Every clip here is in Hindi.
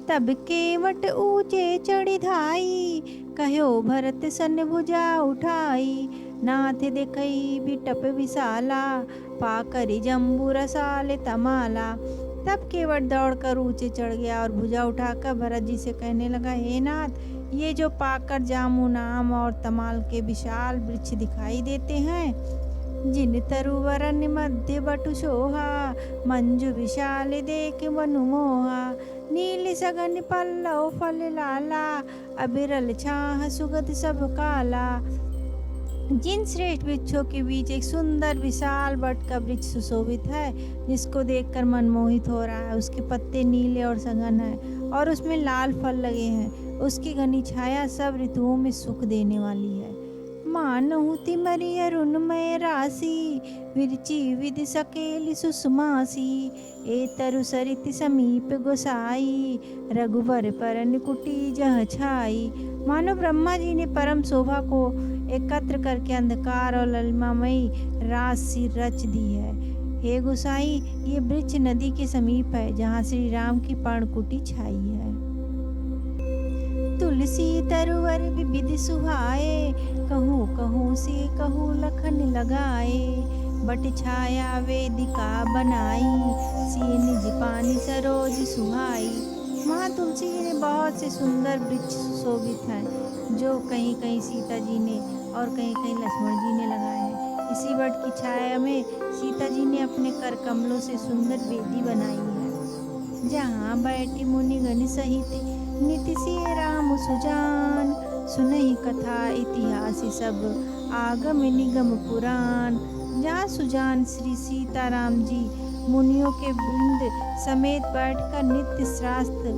तब केवट ऊंचे चढ़ी धाई, कहो भरत सन भुजा उठाई। नाथ देखई बिटप विशाला, पाकर जम्बू रसाल तमाला। तब केवट दौड़कर ऊंचे चढ़ गया और भुजा उठाकर भरत जी से कहने लगा, हे नाथ, ये जो पाकर जामुन आम और तमाल के विशाल वृक्ष दिखाई देते हैं, जिन तरुवरन मध्य बटु शोहा, मंजु विशाल देख मनु मोहा। नील सगन पल्लव फल लाला, अबिरल छाह सुगध सब काला। जिन श्रेष्ठ वृक्षों के बीच एक सुंदर विशाल वट का वृक्ष सुशोभित है, जिसको देखकर मन मोहित हो रहा है। उसके पत्ते नीले और सघन हैं और उसमें लाल फल लगे हैं। उसकी घनी छाया सब ऋतुओं में सुख देने वाली है। मानहु तिमरि अरुणमय राशि, विरचि विधि सकेली सुषमासी। ए तरु सरित समीप गोसाई, रघुबर परन कुटी जह छाई। मानो ब्रह्मा जी ने परम शोभा को एकत्र करके अंधकार और ललिमामयी राशि रच दी है। हे गोसाई, ये वृक्ष नदी के समीप है, जहाँ श्री राम की पर्णकुटी छाई है। तुलसी तरुवर विविध सुहाए, कहूँ कहूँ से कहूँ लखन लगाए। बट छाया वेदिका बनाई, सी निज पानी सरोज सुहाई। वहाँ तुलसी जी ने बहुत से सुंदर वृक्ष शोभित हैं, जो कहीं कहीं सीता जी ने और कहीं कहीं लक्ष्मण जी ने लगाए हैं। इसी वट की छाया में सीता जी ने अपने कर कमलों से सुंदर वेदी बनाई है, जहाँ बैठी मुनिगण सहित नित सिय राम सुजान। सुनहि कथा इतिहास सब, आगम निगम पुराण। जहाँ सुजान श्री सीताराम जी मुनियों के वृंद समेत बैठकर नित्य शास्त्र,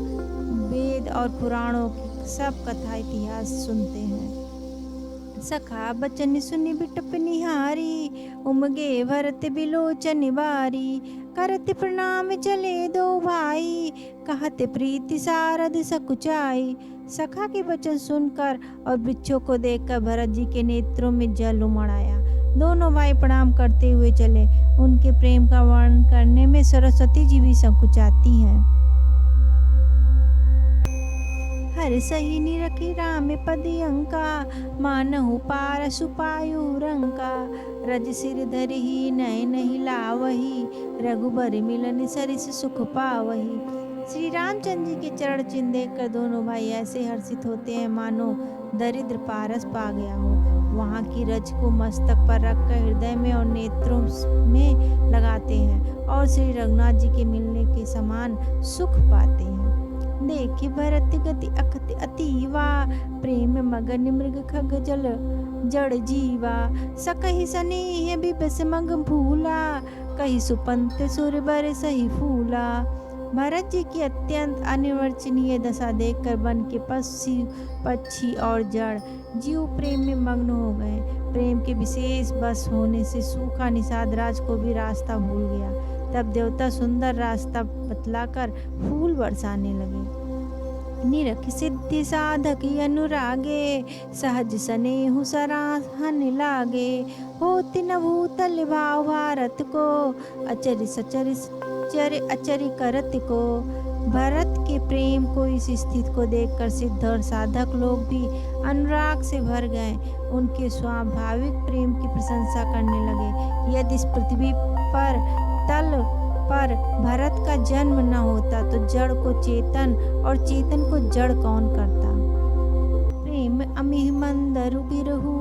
वेद और पुराणों की सब कथा इतिहास सुनते हैं। सखा बचन सुनि बिटप निहारी, उमगे भरत बिलोचन बारी। करत प्रणाम चले दो भाई, कहते प्रीति सारद सकुचाई। सखा के वचन सुनकर और वृक्षों को देखकर भरत जी के नेत्रों में जल उमड़ आया। दोनों भाई प्रणाम करते हुए चले। उनके प्रेम का वर्णन करने में सरस्वती जी भी संकुचाती हैं। हर सही निरखी राम पद अंका, मानहु पार सुपायु रंका। रज सिर धरहि नयन हिलावहि, रघुबर मिलन सरिस सुख पावहि। श्री रामचंद्र जी के चरण चिन्ह देखकर दोनों भाई ऐसे हर्षित होते हैं मानो दरिद्र पारस पा गया हो। वहाँ की रज को मस्तक पर रखकर हृदय में और नेत्रों में लगाते हैं और श्री रघुनाथ जी के मिलने के समान सुख पाते हैं। देखि भरत गति अखति अतीवा, प्रेम मगन मृग खग जल जड़ जीवा। सकहि सनेह बिबस मग भूला, कहि सुपंत सुर बर सही फूला। भरत जी की अत्यंत अनिर्वचनीय दशा देखकर वन के पक्षी और जड़ जीव प्रेम में मग्न हो गए। प्रेम के विशेष बस होने से सूखा निषाद राज को भी रास्ता भूल गया। तब देवता सुंदर रास्ता बतलाकर फूल बरसाने लगे। निरख सिद्धि साधक अनुरागे, सहज स्नेहु सराहन लागे। होति न भूतल भाव भारत को, अचरि सचरि चर अचरि करत को। भरत के प्रेम को इस स्थिति को देखकर सिद्ध और साधक लोग भी अनुराग से भर गए। उनके स्वाभाविक प्रेम की प्रशंसा करने लगे। यदि इस पृथ्वी पर तल पर भरत का जन्म न होता तो जड़ को चेतन और चेतन को जड़ कौन करता। प्रेम अमिह मंदरु बिरहु,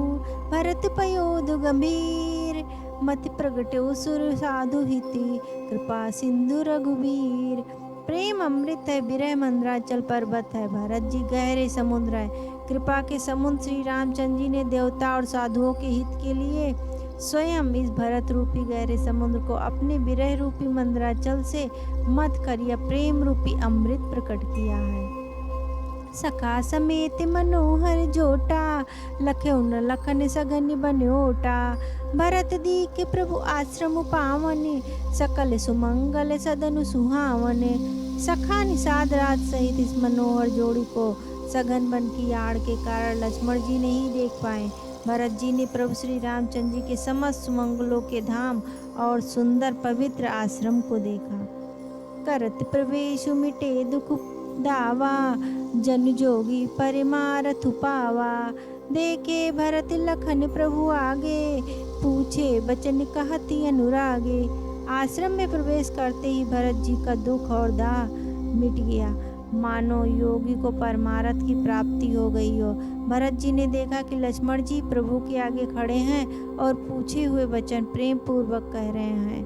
भरत पयोधु गंभीर। मति प्रगट्यो सुर साधु हिति, कृपा सिंधु रघुबीर। प्रेम अमृत है, विरह मंदराचल पर्वत है, भरत जी गहरे समुद्र है। कृपा के समुद्र श्री रामचंद्र जी ने देवता और साधुओं के हित के लिए स्वयं इस भरत रूपी गहरे समुद्र को अपने विरह रूपी मंदराचल से मत कर यह प्रेम रूपी अमृत प्रकट किया है। सखा समेत मनोहर जोटा, लखन लखन सघन बनोटा। भरत दी के प्रभु आश्रम पावन, सकल सुमंगल सदनु सुहावन। सखा निषाद राज सहित इस मनोहर जोड़ी को सघन वन की आड़ के कारण लक्ष्मण जी नहीं देख पाए। भरत जी ने प्रभु श्री रामचंद्र जी के समस्त सुमंगलों के धाम और सुंदर पवित्र आश्रम को देखा। करत प्रवेश मिटे दुख दावा, जन जोगी परमारथ पावा। देखे भरत लखन प्रभु आगे, पूछे बचन कहती अनुरागे। आश्रम में प्रवेश करते ही भरत जी का दुख और दाह मिट गया, मानो योगी को परमारथ की प्राप्ति हो गई हो। भरत जी ने देखा कि लक्ष्मण जी प्रभु के आगे खड़े हैं और पूछे हुए वचन प्रेम पूर्वक कह रहे हैं।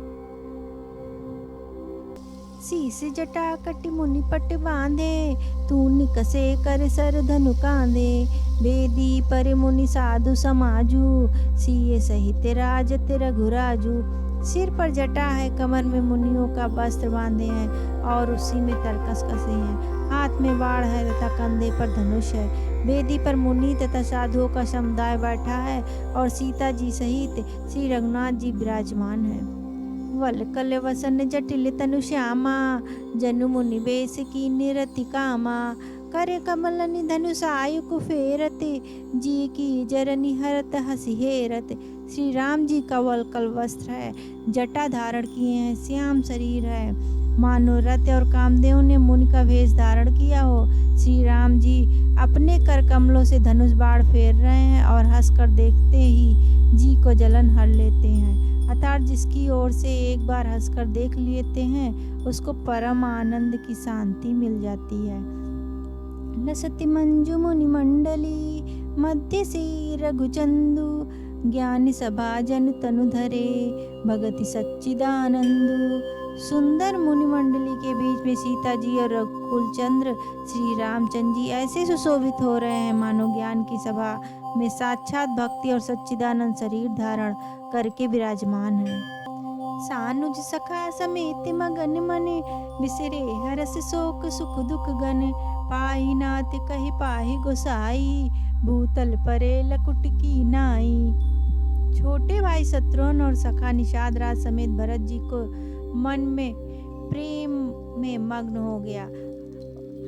शीस जटा कटि मुनि पट बांधे, तू निकसे कर सर धनु कांधे। बेदी पर मुनि साधु समाजू, सिए सहित राजत रघुराजू। सिर पर जटा है, कमर में मुनियों का वस्त्र बांधे हैं और उसी में तरकस कसे हैं। हाथ में बाण है तथा कंधे पर धनुष है। वेदी पर मुनि तथा साधुओं का समुदाय बैठा है और सीता जी सहित श्री रघुनाथ जी विराजमान है। वलकल वसन जटिल तनु श्यामा, जनु मुनि बेस की निरति कामा। करे कमल निधनु सायु कुफेरत, जी की जरनि हरत हसी हेरत। श्री राम जी का वलकल वस्त्र है, जटा धारण किए हैं, श्याम शरीर है, मानो रथ और कामदेव ने मुनि का वेश धारण किया हो। श्री राम जी अपने कर कमलों से धनुष बाण फेर रहे हैं और हंसकर देखते ही जी को जलन हर लेते हैं। अर्थात जिसकी ओर से एक बार हंसकर देख लेते हैं उसको परम आनंद की शांति मिल जाती है। लसति मंजु मुनि मंडली, मध्य से रघुचंदु। ज्ञान सभा जन तनु धरे, भगति सच्चिदानंदु। सुंदर मुनि मंडली के बीच में सीता जी और रघुकुल चंद्र श्री रामचंद्र जी ऐसे सुशोभित हो रहे हैं मानो ज्ञान की सभा में साक्षात भक्ति और सच्चिदानंद शरीर धारण करके विराजमान है। सानुज सखा समेत मगन मने, बिसरे हरस शोक सुख दुख गन। पाहि नाथ कहि पाहि गोसाई, भूतल परे लकुट की नाई। छोटे भाई शत्रुघ्न और सखा निषाद राज समेत भरत जी को मन में प्रेम में मग्न हो गया।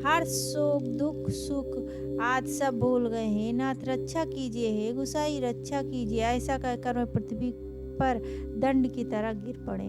हर्ष शोक दुख सुख आज सब भूल गए। हे नाथ रक्षा कीजिए, हे गुसाई रक्षा कीजिए, ऐसा कहकर मैं पृथ्वी पर दंड की तरह गिर पड़े।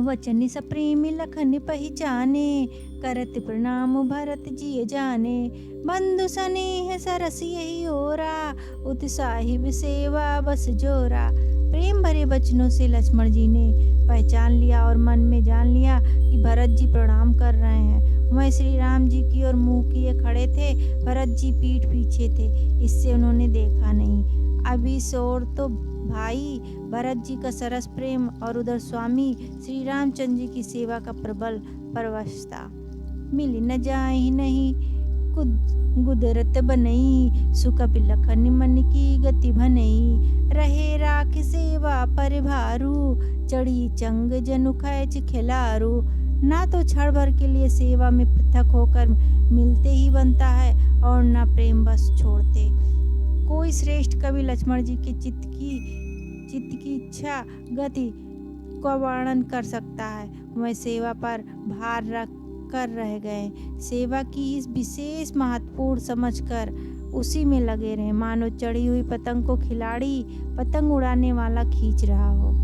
वचन सप्रेम लखन पहचाने, करत प्रणाम भरत जी जाने। बंधु स्नेह सरस यही ओरा, उत्साही सेवा बस जोरा। प्रेम भरे वचनों से लक्ष्मण जी ने पहचान लिया और मन में जान लिया कि भरत जी प्रणाम कर रहे हैं। वह श्री राम जी की ओर मुंह किए खड़े थे, भरत जी पीठ पीछे थे, इससे उन्होंने देखा नहीं। अभी इस ओर तो भाई भरत जी का सरस प्रेम और उधर स्वामी श्री रामचंद्र जी की सेवा का प्रबल परवशता। मिल न जाए नहीं गुदरत बनई, सुख बिलखन मन की गति भनई। रहे राख सेवा परिभारू, चढ़ी चंग जनु खैच खिलारू। ना तो क्षण भर के लिए सेवा में पृथक होकर मिलते ही बनता है और ना प्रेम बस छोड़ते। कोई श्रेष्ठ कवि लक्ष्मण जी के चित्त की इच्छा गति का वर्णन कर सकता है। वह सेवा पर भार रख कर रह गए, सेवा की इस विशेष महत्वपूर्ण समझकर उसी में लगे रहे, मानो चढ़ी हुई पतंग को खिलाड़ी पतंग उड़ाने वाला खींच रहा हो।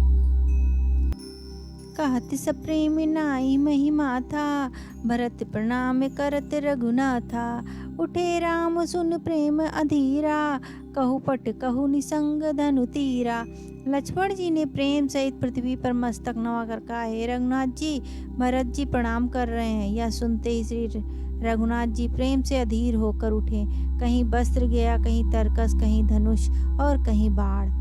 कहत सप्रेम नाई महिमा था, भरत प्रणाम करत रघुनाथा। उठे राम सुन प्रेम अधीरा, कहु पट कहु निसंग धनु तीरा। लक्ष्मण जी ने प्रेम सहित पृथ्वी पर मस्तक नवाकर कहा, हे रघुनाथ जी, भरत जी प्रणाम कर रहे हैं। यह सुनते ही श्री रघुनाथ जी प्रेम से अधीर होकर उठे। कहीं वस्त्र गया, कहीं तरकस, कहीं धनुष और कहीं बाण।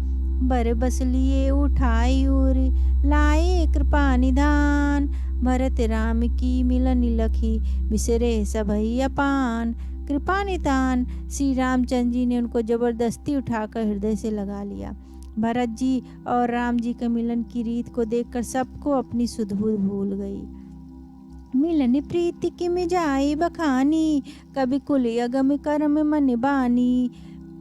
बर बस लिए उठाई उर, लाए कृपा निधान। भरत राम की मिलन लखी, बिसरे सबई अपान। कृपा निधान श्री रामचंद्र जी ने उनको जबरदस्ती उठाकर हृदय से लगा लिया। भरत जी और राम जी के मिलन की रीत को देखकर सबको अपनी सुध बुध भूल गई। मिलन प्रीति की मिजाई बखानी, कभी कुल अगम कर्म मन बानी।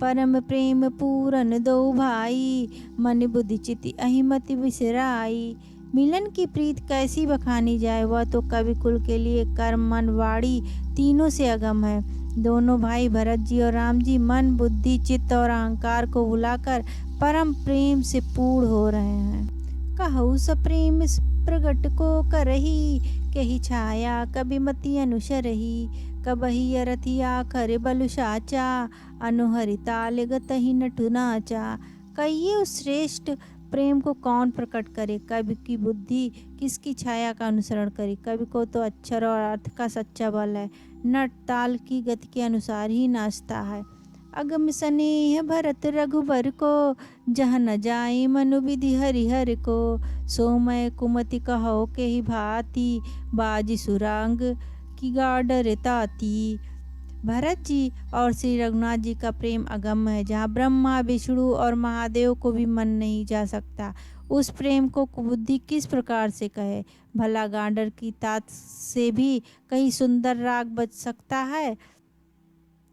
परम प्रेम पूरन दो भाई, मन बुद्धि चिति अहिमति विसराई। मिलन की प्रीत कैसी बखानी जाए, वह तो कवि कुल के लिए कर्म मन वाणी तीनों से अगम है। दोनों भाई भरत जी और राम जी मन बुद्धि चित्त और अहंकार को भुलाकर परम प्रेम से पूर्ण हो रहे हैं। कहु सप्रेम प्रगट को करही, कही छाया कभी मति अनुसरही, कबही रथिया खरे बलु साचा, अनुहरि ताल गतहि नटु नाचा। कहिए उस श्रेष्ठ प्रेम को कौन प्रकट करे, कवि की बुद्धि किसकी छाया का अनुसरण करे। कवि को तो अक्षर और अर्थ का सच्चा बल है, नट ताल की गति के अनुसार ही नाचता है। अगम स्नेह भरत रघुबर को, जह न जाए मनु विधि हरिहर को। सोमय कुमति कहो के ही भांति, बाजी सुरांग की गाडर ताती। भरत जी और श्री रघुनाथ जी का प्रेम अगम्य है, जहाँ ब्रह्मा विष्णु और महादेव को भी मन नहीं जा सकता। उस प्रेम को बुद्धि किस प्रकार से कहे। भला गांडर की तात से भी कहीं सुंदर राग बच सकता है।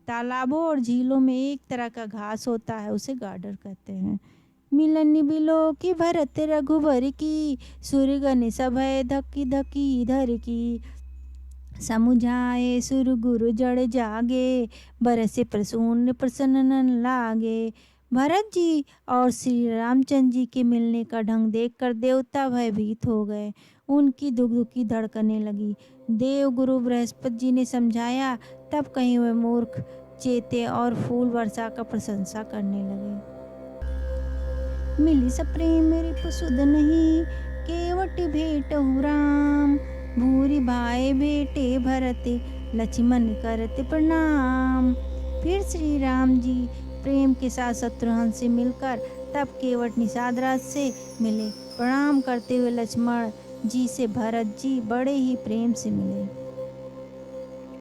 तालाबों और झीलों में एक तरह का घास होता है, उसे गाडर कहते हैं। मिलन बिलो की भरत रघुबर की, सुरगन सभय धकी धकी धर की। समुझाए सुर गुरु जड़ जागे, बरसे प्रसून प्रसन्न लागे। भरत जी और श्री रामचंद्र जी के मिलने का ढंग देखकर देवता भयभीत हो गए, उनकी दुख दुखी धड़कने लगी। देव गुरु बृहस्पति जी ने समझाया, तब कहीं वे मूर्ख चेते और फूल वर्षा का प्रशंसा करने लगे। मिली सप्रेम रिपु सुध नहीं, केवट भेट राम। भूरि भाई बेटे भरते, लक्ष्मण करते प्रणाम। फिर श्री राम जी प्रेम के साथ शत्रुघ्न से मिलकर तब केवट निषाद राज से मिले। प्रणाम करते हुए लक्ष्मण जी से भरत जी बड़े ही प्रेम से मिले।